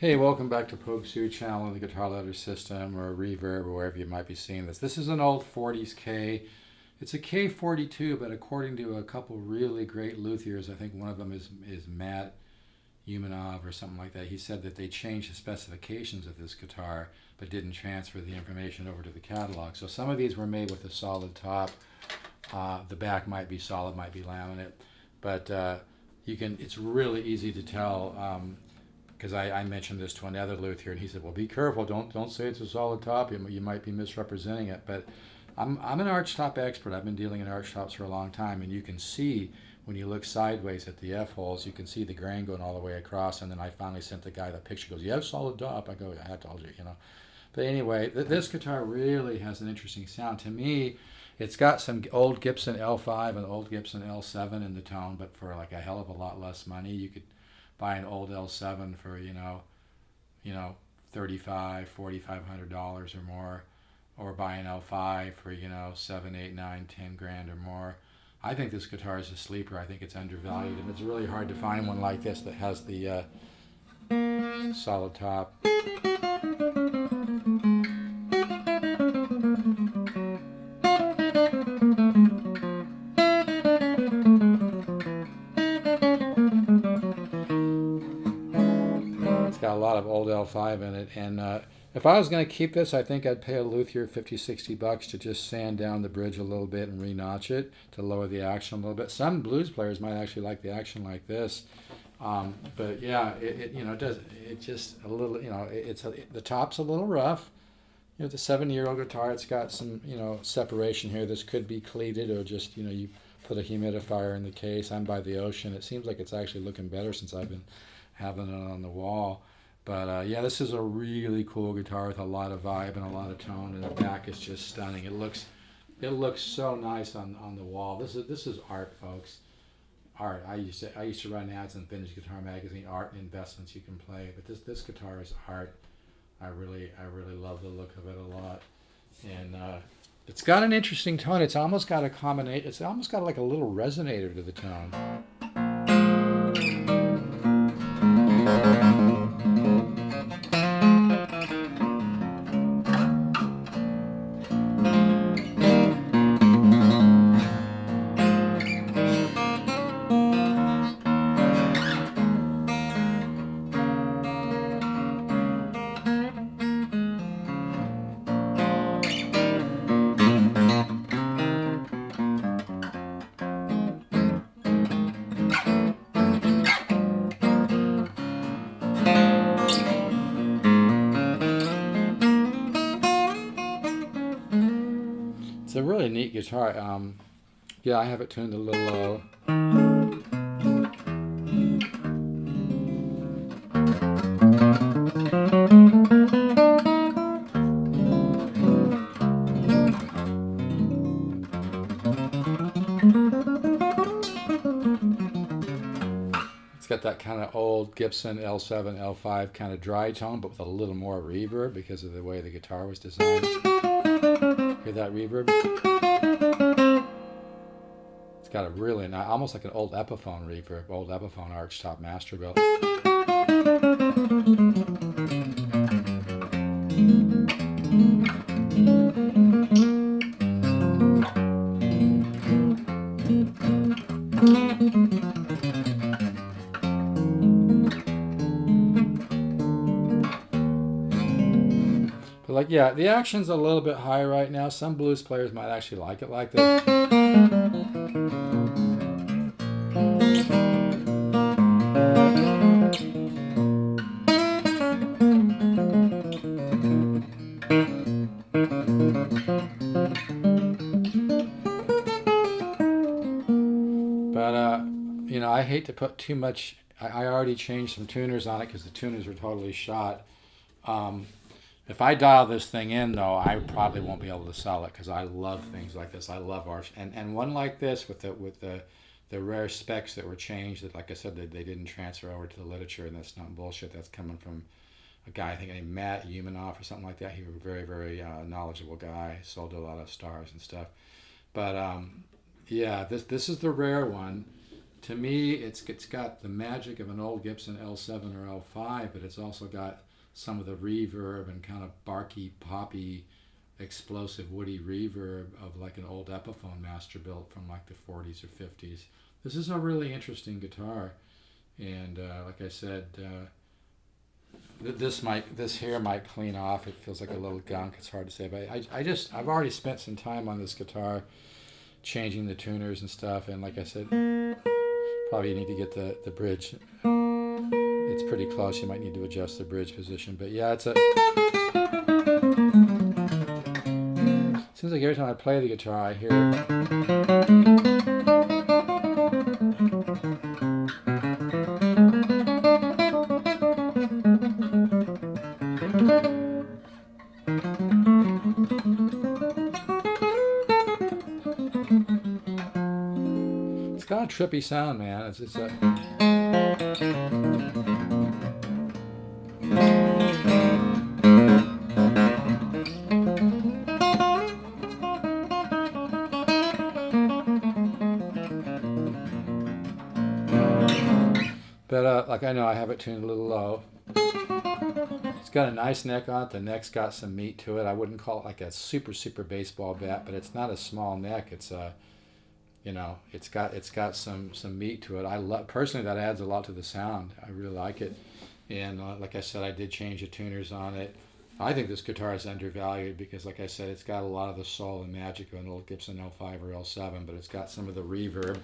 Hey, welcome back to Pogue Sue channel in the guitar ladder system or reverb or wherever you might be seeing this. This is an old 40s K. It's a K42, but according to a couple really great luthiers, I think one of them is Matt Umanov or something like that. He said that they changed the specifications of this guitar, but didn't transfer the information over to the catalog. So some of these were made with a solid top. The back might be solid, might be laminate, but it's really easy to tell. Because I mentioned this to another luthier, and he said, "Well, be careful. Don't say it's a solid top. You might be misrepresenting it." But I'm an archtop expert. I've been dealing in archtops for a long time, and you can see when you look sideways at the F holes, you can see the grain going all the way across. And then I finally sent the guy the picture. He goes, "You have solid top." I go, "I told you." But anyway, this guitar really has an interesting sound to me. It's got some old Gibson L5 and old Gibson L7 in the tone, but for like a hell of a lot less money. You could buy an old L7 for $3,500, $4,500 or more, or buy an L5 for 7, 8, 9, 10 grand or more. I think this guitar is a sleeper. I think it's undervalued, and it's really hard to find one like this that has the solid top. It's got a lot of old L5 in it, and if I was going to keep this, I think I'd pay a luthier 50, $60 to just sand down the bridge a little bit and re-notch it to lower the action a little bit. Some blues players might actually like the action like this, but yeah, it does. It's just a little, the top's a little rough. It's a 7-year-old guitar. It's got some separation here. This could be cleated, or just you put a humidifier in the case. I'm by the ocean. It seems like it's actually looking better since I've been having it on the wall. But yeah, this is a really cool guitar with a lot of vibe and a lot of tone, and the back is just stunning. It looks so nice on the wall. This is art, folks. Art. I used to run ads in Vintage Guitar Magazine. Art and investments you can play, but this guitar is art. I really love the look of it a lot, and it's got an interesting tone. It's almost got a combination. It's almost got like a little resonator to the tone. It's a really neat guitar. Yeah, I have it tuned a little low. It's got that kind of old Gibson L7, L5 kind of dry tone, but with a little more reverb because of the way the guitar was designed. Hear that reverb? It's got a really nice, almost like an old Epiphone reverb, old Epiphone Archtop Masterbuilt. But like, yeah, the action's a little bit high right now. Some blues players might actually like it like this. But I hate to put too much. I already changed some tuners on it because the tuners were totally shot. If I dial this thing in, though, I probably won't be able to sell it because I love things like this. I love Arch, and one like this with the rare specs that were changed. That, like I said, they didn't transfer over to the literature, and that's not bullshit. That's coming from a guy I think named Matt Umanov or something like that. He was a very very knowledgeable guy. Sold a lot of stars and stuff. But yeah, this is the rare one. To me, it's got the magic of an old Gibson L7 or L5, but it's also got some of the reverb and kind of barky, poppy, explosive, woody reverb of like an old Epiphone Masterbuilt from like the 40s or 50s. This is a really interesting guitar, and like I said, this here might clean off. It feels like a little gunk. It's hard to say, but I've already spent some time on this guitar, changing the tuners and stuff, and like I said, probably need to get the bridge. It's pretty close. You might need to adjust the bridge position, but yeah, it's a. Seems like every time I play the guitar, I hear. It's got a trippy sound, man. It's a. But like I know I have it tuned a little low. It's got a nice neck on it. The neck's got some meat to it. I wouldn't call it like a super baseball bat, but it's not a small neck. It's a, it's got some meat to it. I love personally, that adds a lot to the sound. I really like it, and like I said, I did change the tuners on it. I think this guitar is undervalued because, like I said, it's got a lot of the soul and magic of an old Gibson L5 or L7, but it's got some of the reverb,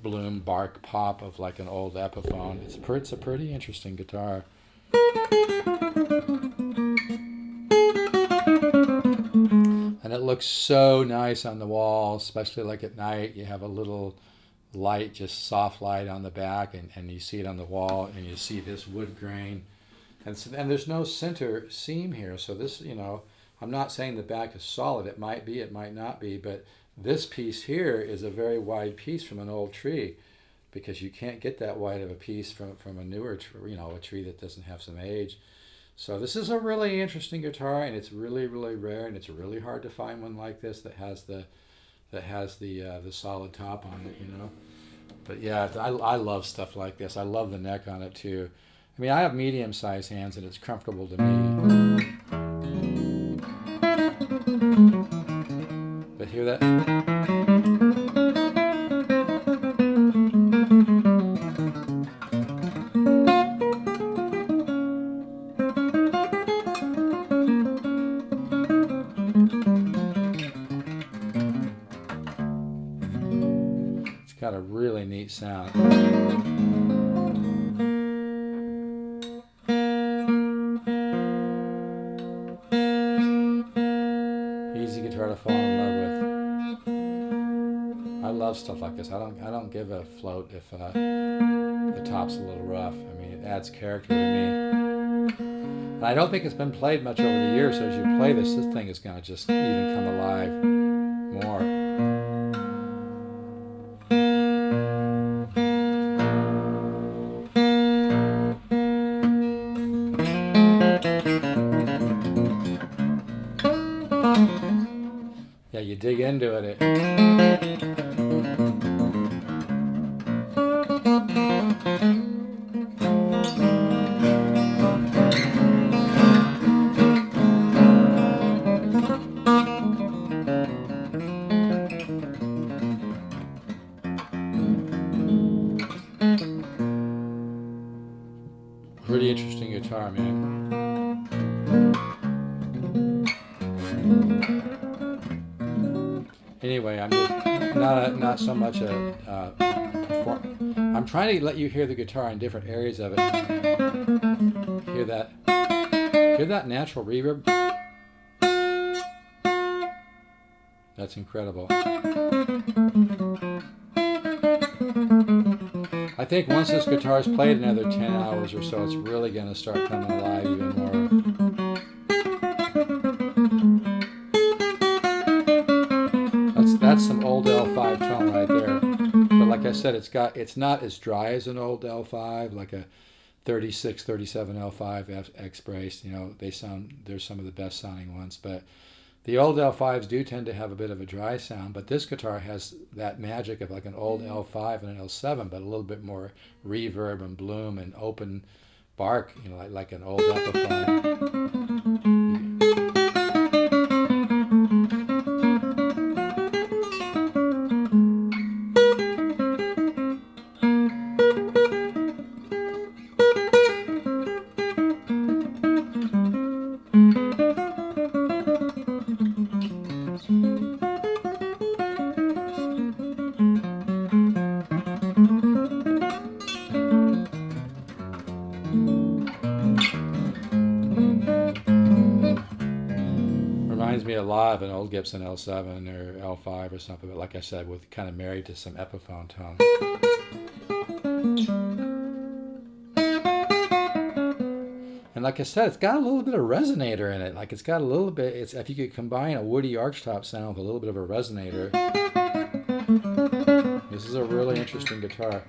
bloom, bark, pop of like an old Epiphone. It's a pretty interesting guitar. And it looks so nice on the wall, especially like at night. You have a little light, just soft light on the back, and you see it on the wall, and you see this wood grain. And there's no center seam here, so this, I'm not saying the back is solid. It might be, it might not be, but this piece here is a very wide piece from an old tree, because you can't get that wide of a piece from a newer tree, a tree that doesn't have some age. So this is a really interesting guitar, and it's really rare, and it's really hard to find one like this that has the solid top on it, But yeah, I love stuff like this. I love the neck on it too. I mean, I have medium-sized hands, and it's comfortable to me. But hear that? It's got a really neat sound. Easy guitar to fall in love with. I love stuff like this. I don't give a float if the top's a little rough. I mean, it adds character to me. And I don't think it's been played much over the years, so as you play this thing is going to just even come alive more. Yeah, you dig into it. Pretty interesting guitar, man. Anyway, I'm just not so much I'm trying to let you hear the guitar in different areas of it. Hear that natural reverb? That's incredible. I think once this guitar is played another 10 hours or so, it's really going to start coming alive even more. That's some old L5 tone right there. But like I said, it's not as dry as an old L5, like a 36, 37 L5 X-Brace. They're some of the best sounding ones, but The old L5s do tend to have a bit of a dry sound, but this guitar has that magic of like an old L5 and an L7, but a little bit more reverb and bloom and open bark, you know, like an old Epiphone. Reminds me a lot of an old Gibson L7 or L5 or something, but like I said, with kind of married to some Epiphone tone. And like I said, it's got a little bit of resonator in it. Like it's got a little bit, it's, if you could combine a woody Archtop sound with a little bit of a resonator, this is a really interesting guitar.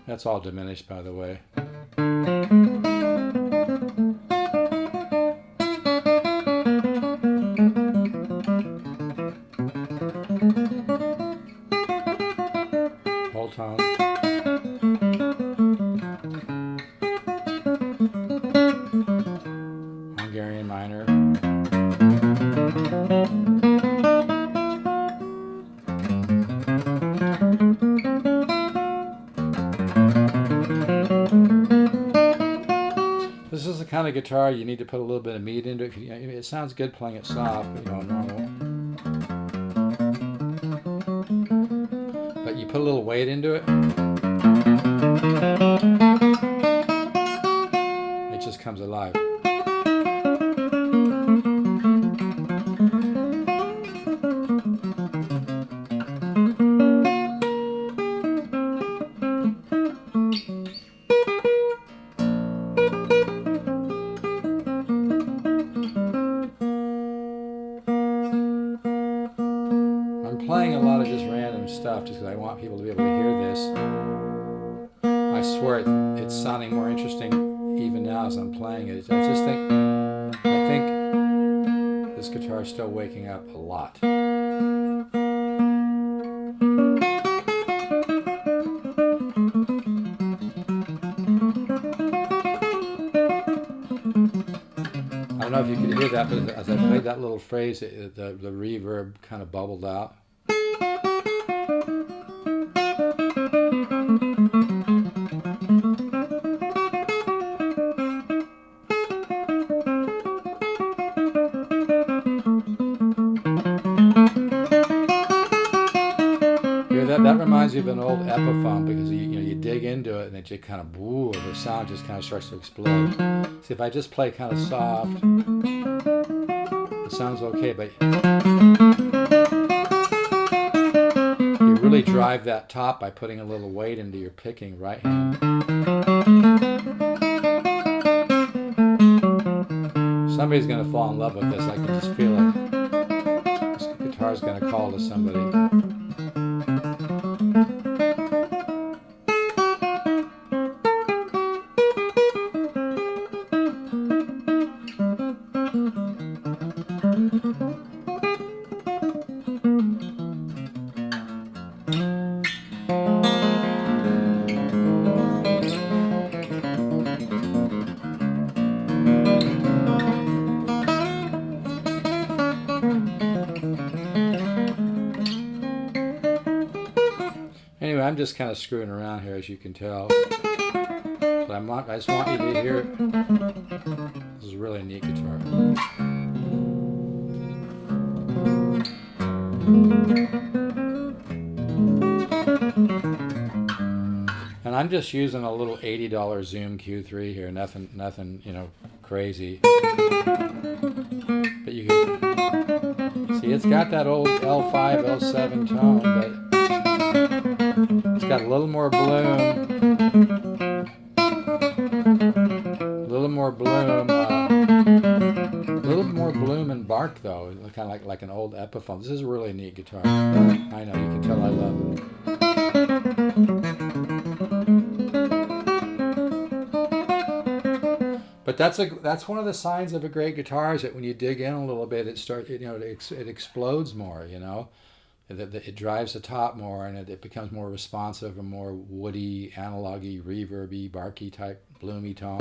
That's all diminished, by the way. Whole tone. Hungarian minor. This is the kind of guitar you need to put a little bit of meat into it. It sounds good playing it soft, but you know, normal. But you put a little weight into it, it just comes alive. Playing a lot of just random stuff just because I want people to be able to hear this. I swear it's sounding more interesting even now as I'm playing it. I think this guitar is still waking up a lot. I don't know if you could hear that, but as I played that little phrase, the reverb kind of bubbled out. That reminds me of an old Epiphone because you dig into it and it just kind of woo, the sound just kind of starts to explode. See, if I just play kind of soft, it sounds okay, but you really drive that top by putting a little weight into your picking right hand. Somebody's going to fall in love with this. I can just feel it. This guitar's going to call to somebody. Anyway, I'm just kind of screwing around here, as you can tell. But I just want you to hear it. This is a really neat guitar. And I'm just using a little $80 Zoom Q3 here. Nothing, you know, crazy. But you can see it's got that old L5, L7 tone, but it's got a little more bloom. A little more bloom. A little more bloom and bark though, kind of like an old Epiphone. This is a really neat guitar. I know, you can tell I love it. But that's one of the signs of a great guitar, is that when you dig in a little bit, it explodes more. It drives the top more, and it becomes more responsive and more woody, analogy, reverby, barky type, bloomy tone.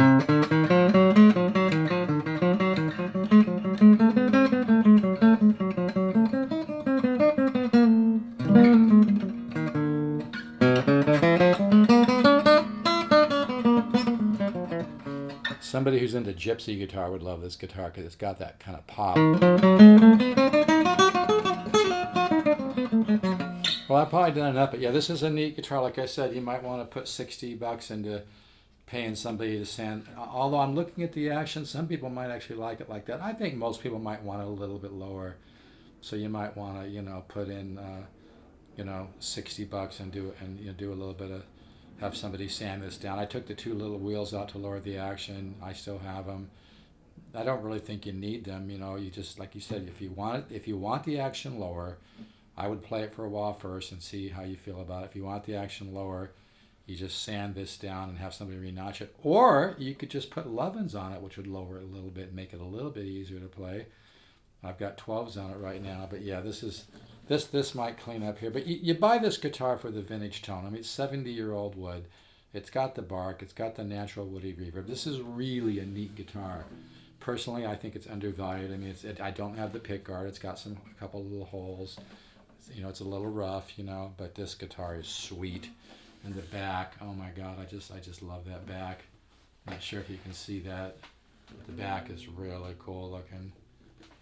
Somebody who's into gypsy guitar would love this guitar because it's got that kind of pop. Well, I've probably done enough, but yeah, this is a neat guitar. Like I said, you might want to put $60 into paying somebody to sand. Although I'm looking at the action, some people might actually like it like that. I think most people might want it a little bit lower. So you might want to, put in, $60 and do a little bit of, have somebody sand this down. I took the two little wheels out to lower the action. I still have them. I don't really think you need them. You just, like you said, if you want the action lower, I would play it for a while first and see how you feel about it. If you want the action lower, you just sand this down and have somebody re-notch it. Or you could just put 11s on it, which would lower it a little bit and make it a little bit easier to play. I've got 12s on it right now, but yeah, this might clean up here. But you buy this guitar for the vintage tone. I mean, it's 70-year-old wood. It's got the bark. It's got the natural woody reverb. This is really a neat guitar. Personally, I think it's undervalued. I mean, I don't have the pick guard. It's got a couple little holes. It's a little rough, but this guitar is sweet. And the back, oh my God, I just love that back. I'm not sure if you can see that. The back is really cool looking.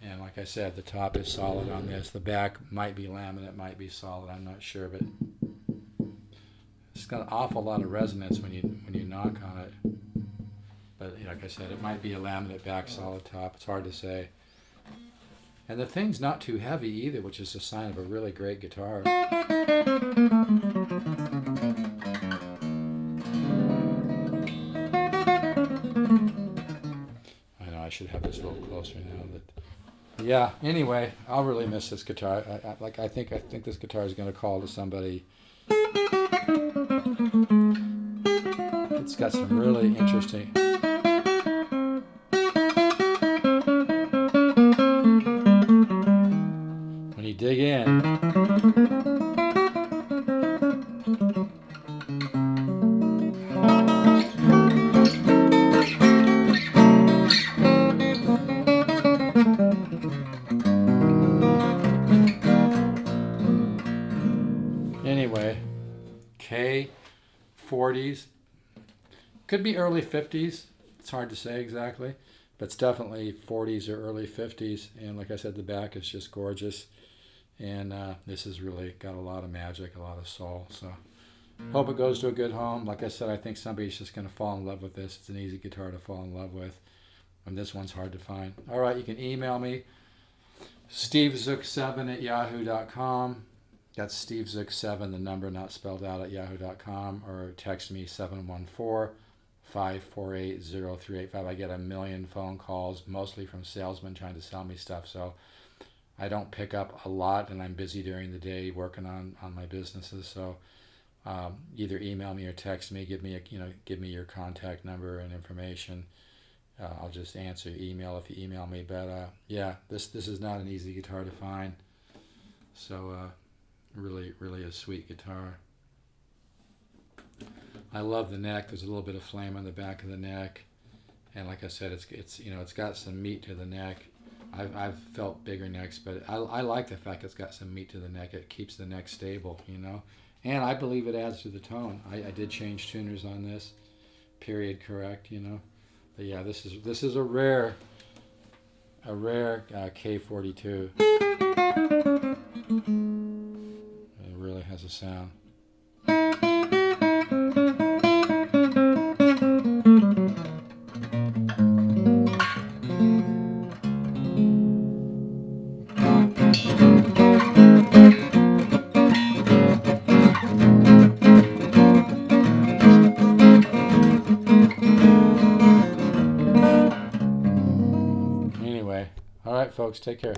And like I said, the top is solid on this. The back might be laminate, might be solid. I'm not sure, but it's got an awful lot of resonance when you knock on it. But like I said, it might be a laminate back, solid top. It's hard to say. And the thing's not too heavy either, which is a sign of a really great guitar. I know I should have this a little closer now, but yeah. Anyway, I'll really miss this guitar. I think this guitar is going to call to somebody. It's got some really interesting. When you dig in. Anyway, K40s, could be early 50s. It's hard to say exactly, but it's definitely 40s or early 50s. And like I said, the back is just gorgeous. And this has really got a lot of magic, a lot of soul. So hope it goes to a good home. Like I said, I think somebody's just going to fall in love with this. It's an easy guitar to fall in love with. And this one's hard to find. All right, you can email me, stevezook7@yahoo.com. That's stevezook7, the number not spelled out, at yahoo.com. Or text me 714-548-0385. I get a million phone calls, mostly from salesmen trying to sell me stuff. So I don't pick up a lot, and I'm busy during the day working on my businesses. So either email me or text me. Give me your contact number and information. I'll just answer your email if you email me. But yeah, this is not an easy guitar to find. So really, really a sweet guitar. I love the neck. There's a little bit of flame on the back of the neck, and like I said, it's got some meat to the neck. I've felt bigger necks, but I like the fact it's got some meat to the neck. It keeps the neck stable, and I believe it adds to the tone. I did change tuners on this, period correct, But yeah, this is a rare K42. It really has a sound. folks. Take care.